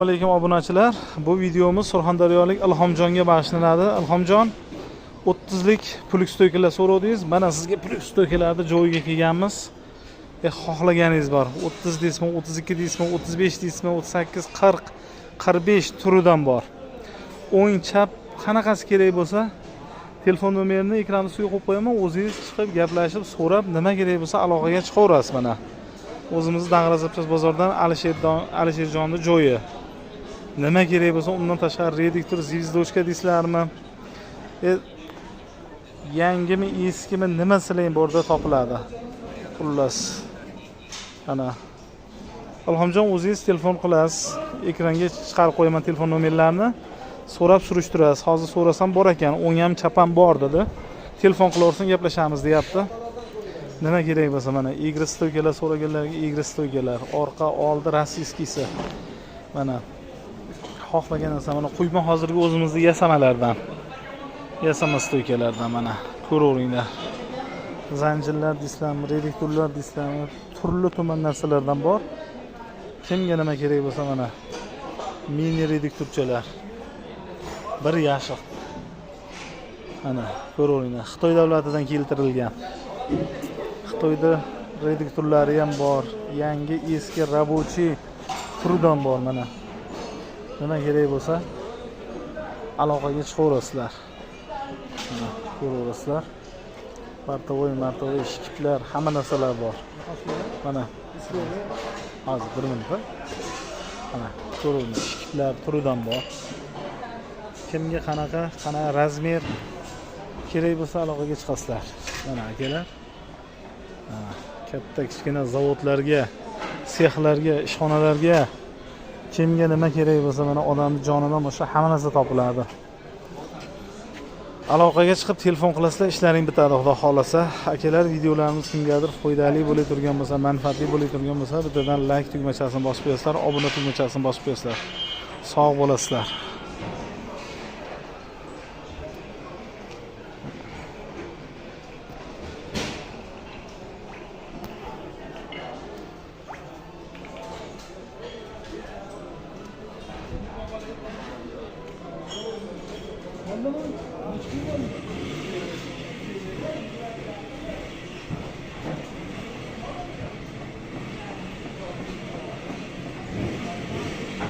Assalomu alaykum obunachilar. Bu videomiz Surxondaryolik Ilhomjonga bag'ishlanadi. Ilhomjon 30lik plyuk stoykalar so'radingiz. Mana sizga plyuk stoykalarni joyiga kelganmiz. Xohlaganingiz bor. 30 deysizmi, 32 deysizmi, 35 deysizmi, 38, 40, 45 turidan bor. O'ng chap qanaqasi kerak bo'lsa, telefon nomerini ekranda ustiga qo'yib qo'yaman. O'zingiz chiqib gaplashib, so'rab, nima kerak bo'lsa aloqaga chiqaverasiz mana. O'zimiz Dag'razabchas bozordan Alisherjonning joyi. Nima kerak bo'lsa, undan tashqari reduktor, zvezdochka deysizlarmi? Yangimi, eskimi, nima silang borda topiladi. Xullas. Ana. Ilhomjon o'zingiz telefon qilasiz, ekranga chiqarib qo'yaman telefon nomerlarini. So'rab surishtirasiz. Hozir so'rasam bor ekan, o'ng ham chapam bor dedi. Telefon qilaversin, gaplashamiz deyapti. Nima kerak bo'lsa mana egri stoykalar so'raganlarga egri stoykalar, orqa, oldi rossiyskisi. Mana xohlagan narsa mana quyma hozirgi o'zimizning yasamalardan. Yasama stoykalardan mana ko'ravringlar. Zanjirlar deysizlarmi, reduktorlar deysizlarmi, turli-tuman narsalardan bor. Kimga nima kerak bo'lsa mana mini reduktorchalar. Bir yashiq. Mana ko'ravringlar. Xitoy davlatidan keltirilgan. Xitoyda reduktorlari ham bor. Yangi, eski, рабочий turidan bor mana. Nima kerak bo'lsa aloqaga chiqaverasizlar. Mana ko'raverasizlar. Portovoy, shikitlar, hamma narsalar bor. Mana. Hozir 1 minut. Mana ko'raverasiz, shikitlar turidan bor. Kimga qanaqa razmer kerak bo'lsa aloqaga chiqasizlar. Mana akalar. Katta kichkina zavodlarga, sexlarga, ishxonalarga kimga nima kerak bo'lsa mana odamning jonidan boshqa hamma narsa topiladi. Aloqaga chiqib telefon qilasizlar, ishlaring bitadi xudo xolasa. Akalar, videolarimiz kimgadir foydali bo'lib turgan bo'lsa, manfaatli bo'lib turgan bo'lsa, bittadan like tugmachasini bosib qo'yasizlar, obuna tugmachasini bosib qo'yasizlar. Sog' bo'lasizlar.